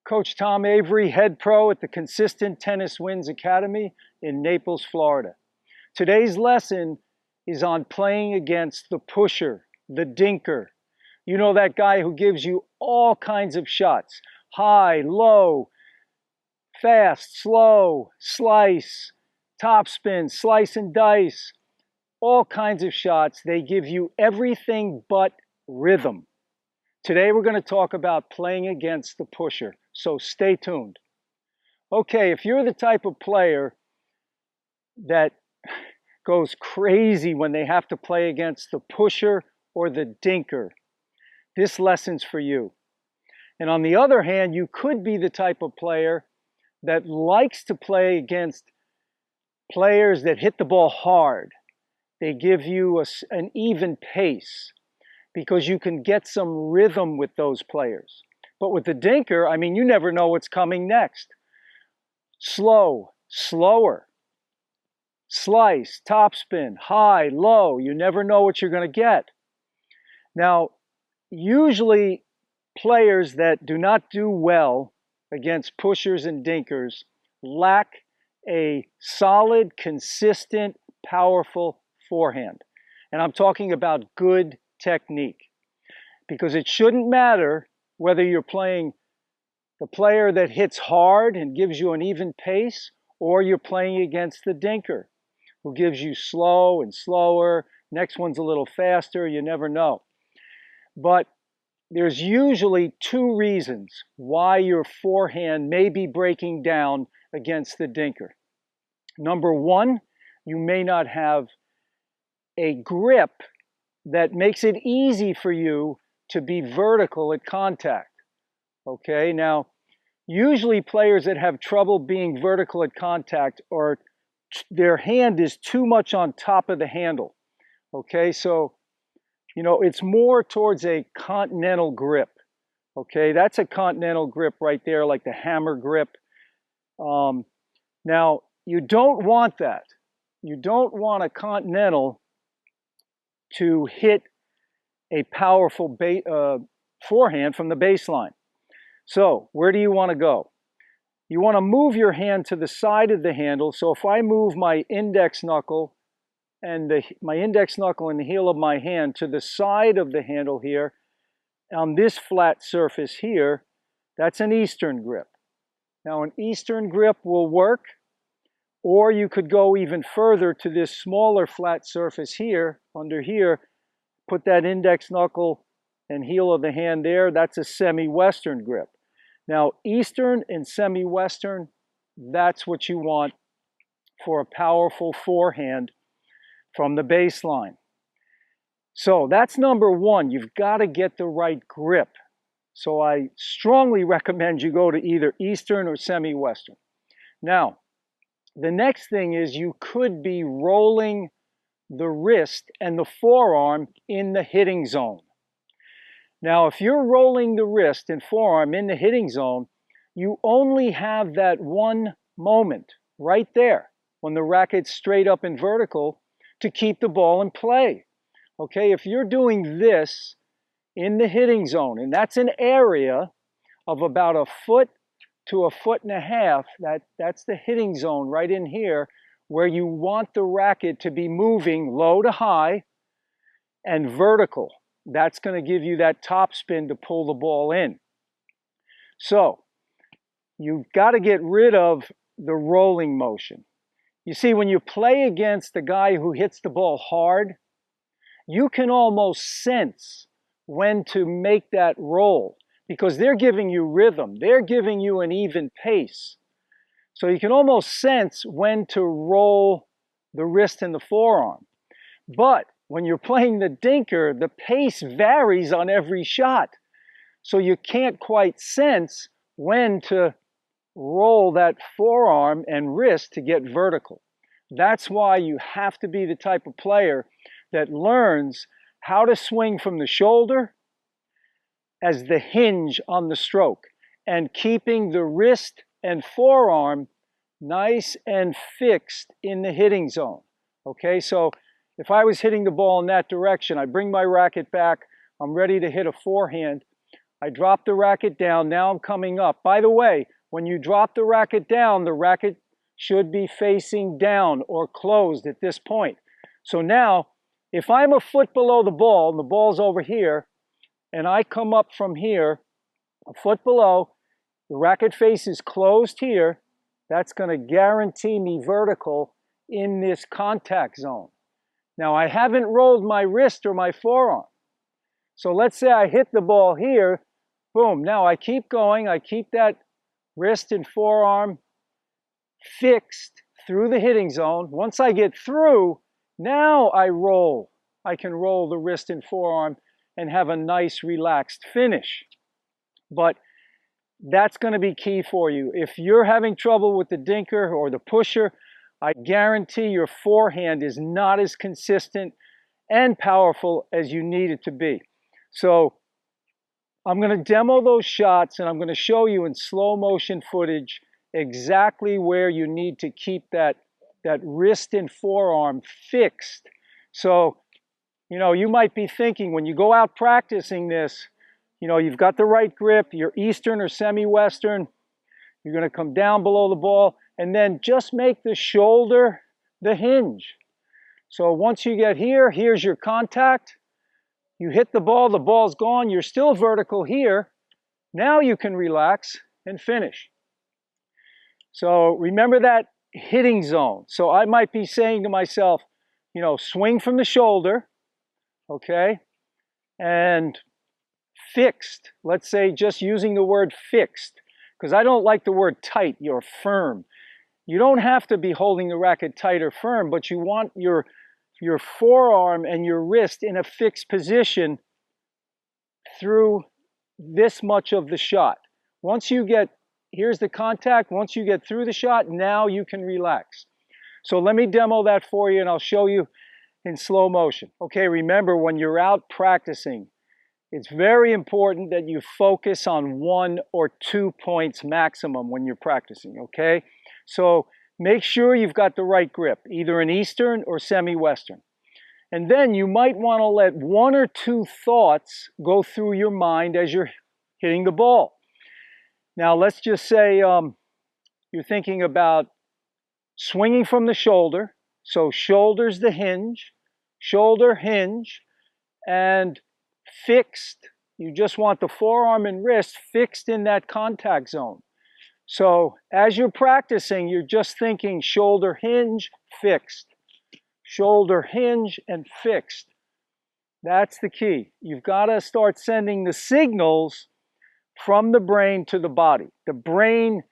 Coach Tom Avery, head pro at the Consistent Tennis Wins Academy in Naples, Florida. Today's lesson is on playing against the pusher, the dinker. You know, that guy who gives you all kinds of shots: high, low, fast, slow, slice, topspin, slice and dice, all kinds of shots. They give you everything but rhythm. Today we're going to talk about playing against the pusher, so stay tuned. Okay, if you're the type of player that goes crazy when they have to play against the pusher or the dinker, this lesson's for you. And on the other hand, you could be the type of player that likes to play against players that hit the ball hard. They give you an even pace, because you can get some rhythm with those players. But with the dinker, I mean, you never know what's coming next. Slow, slower, slice, topspin, high, low. You never know what you're going to get. Now, usually players that do not do well against pushers and dinkers lack a solid, consistent, powerful forehand. And I'm talking about good technique, because it shouldn't matter whether you're playing the player that hits hard and gives you an even pace, or you're playing against the dinker who gives you slow and slower. Next one's a little faster. You never know. But there's usually two reasons why your forehand may be breaking down against the dinker. Number one, you may not have a grip that makes it easy for you to be vertical at contact. Okay, now, usually players that have trouble being vertical at contact, or their hand is too much on top of the handle. Okay, so, you know, it's more towards a continental grip. Okay, that's a continental grip right there, like the hammer grip. Now, you don't want that. You don't want a continental to hit a powerful forehand from the baseline. So where do you want to go? You want to move your hand to the side of the handle. So if I move my index knuckle and my index knuckle and the heel of my hand to the side of the handle here, on this flat surface here, that's an Eastern grip. Now, an Eastern grip will work, or you could go even further to this smaller flat surface here, under here, put that index knuckle and heel of the hand there. That's a semi-Western grip. Now, Eastern and semi-Western, that's what you want for a powerful forehand from the baseline. So that's number one. You've got to get the right grip. So I strongly recommend you go to either Eastern or semi-Western. Now, the next thing is you could be rolling the wrist and the forearm in the hitting zone. Now, if you're rolling the wrist and forearm in the hitting zone, you only have that one moment right there when the racket's straight up and vertical to keep the ball in play. Okay, if you're doing this in the hitting zone, and that's an area of about a foot to a foot and a half, that's the hitting zone right in here, where you want the racket to be moving low to high and vertical. That's going to give you that top spin to pull the ball in. So you've got to get rid of the rolling motion. You see, when you play against the guy who hits the ball hard, you can almost sense when to make that roll, because they're giving you rhythm. They're giving you an even pace. So you can almost sense when to roll the wrist and the forearm. But when you're playing the dinker, the pace varies on every shot. So you can't quite sense when to roll that forearm and wrist to get vertical. That's why you have to be the type of player that learns how to swing from the shoulder as the hinge on the stroke, and keeping the wrist and forearm nice and fixed in the hitting zone. Okay, so if I was hitting the ball in that direction, I'd bring my racket back, I'm ready to hit a forehand. I drop the racket down. Now I'm coming up. By the way, when you drop the racket down, the racket should be facing down or closed at this point. So now, if I'm a foot below the ball, and the ball's over here, and I come up from here, a foot below, the racket face is closed here, that's going to guarantee me vertical in this contact zone. Now, I haven't rolled my wrist or my forearm. So let's say I hit the ball here, boom. Now I keep going, I keep that wrist and forearm fixed through the hitting zone. Once I get through, now I roll. I can roll the wrist and forearm and have a nice relaxed finish. But that's going to be key for you. If you're having trouble with the dinker or the pusher, I guarantee your forehand is not as consistent and powerful as you need it to be. So I'm going to demo those shots, and I'm going to show you in slow motion footage exactly where you need to keep that wrist and forearm fixed. So, you might be thinking when you go out practicing this, you've got the right grip, you're Eastern or semi-Western, you're going to come down below the ball, and then just make the shoulder the hinge. So once you get here, here's your contact. You hit the ball's gone, you're still vertical here. Now you can relax and finish. So remember that hitting zone. So I might be saying to myself, swing from the shoulder, okay, and fixed. Let's say just using the word fixed, because I don't like the word tight, you're firm. You don't have to be holding the racket tight or firm, but you want your forearm and your wrist in a fixed position through this much of the shot. Here's the contact, once you get through the shot, now you can relax. So let me demo that for you, and I'll show you in slow motion. Okay, remember when you're out practicing, it's very important that you focus on 1 or 2 points maximum when you're practicing, okay? So make sure you've got the right grip, either an Eastern or semi-Western. And then you might want to let 1 or 2 thoughts go through your mind as you're hitting the ball. Now, let's just say you're thinking about swinging from the shoulder. So shoulder's the hinge, shoulder hinge, and fixed. You just want the forearm and wrist fixed in that contact zone. So as you're practicing, you're just thinking shoulder hinge, fixed. Shoulder hinge and fixed. That's the key. You've got to start sending the signals from the brain to the body. The brain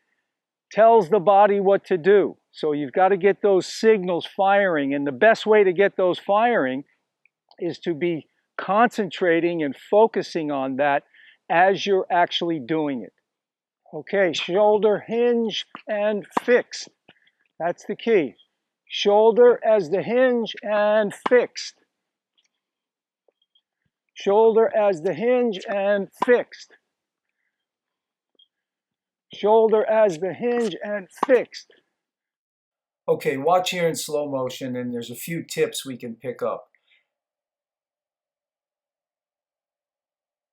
tells the body what to do. So you've got to get those signals firing. And the best way to get those firing is to be concentrating and focusing on that as you're actually doing it. Okay, shoulder hinge and fixed. That's the key. Shoulder as the hinge and fixed. Shoulder as the hinge and fixed. Shoulder as the hinge and fixed. Okay, watch here in slow motion, and there's a few tips we can pick up.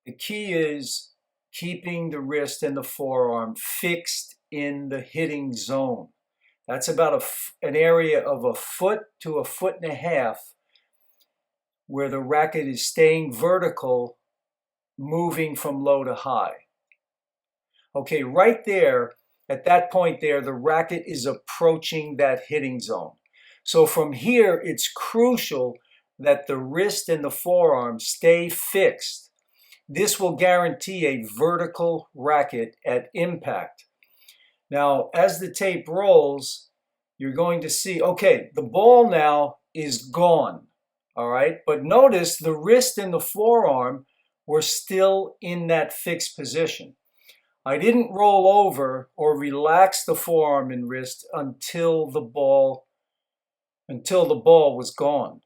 The key is keeping the wrist and the forearm fixed in the hitting zone. That's about an area of 1 foot to 1.5 feet where the racket is staying vertical, moving from low to high. Okay, right there, at that point there, the racket is approaching that hitting zone. So from here, it's crucial that the wrist and the forearm stay fixed. This will guarantee a vertical racket at impact. Now, as the tape rolls, you're going to see, okay, the ball now is gone, all right? But notice the wrist and the forearm were still in that fixed position. I didn't roll over or relax the forearm and wrist until the ball was gone.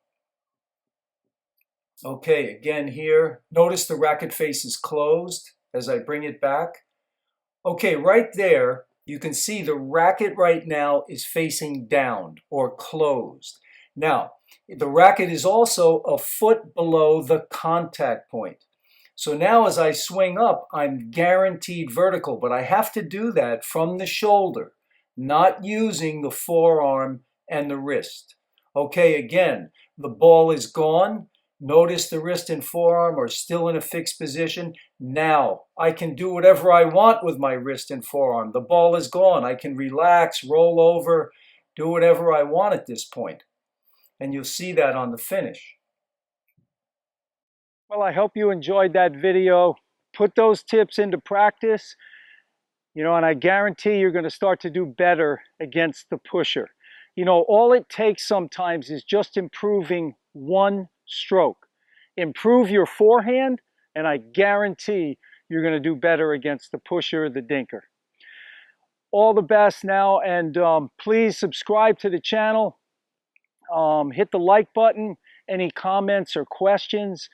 Okay, again here, notice the racket face is closed as I bring it back. Okay, right there, you can see the racket right now is facing down or closed. Now, the racket is also 1 foot below the contact point. So now as I swing up, I'm guaranteed vertical, but I have to do that from the shoulder, not using the forearm and the wrist. Okay, again, the ball is gone. Notice the wrist and forearm are still in a fixed position. Now I can do whatever I want with my wrist and forearm. The ball is gone. I can relax, roll over, do whatever I want at this point. And you'll see that on the finish. Well, I hope you enjoyed that video. Put those tips into practice, and I guarantee you're going to start to do better against the pusher. All it takes sometimes is just improving one stroke. Improve your forehand, and I guarantee you're going to do better against the pusher, the dinker. All the best now, and please subscribe to the channel. Hit the like button. Any comments or questions,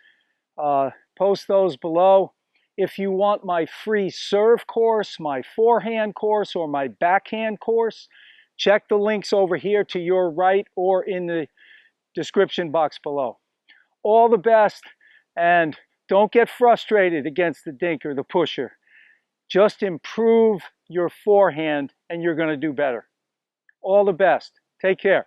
post those below. If you want my free serve course, my forehand course, or my backhand course, check the links over here to your right or in the description box below. All the best, and don't get frustrated against the dinker, the pusher. Just improve your forehand and you're going to do better. All the best. Take care.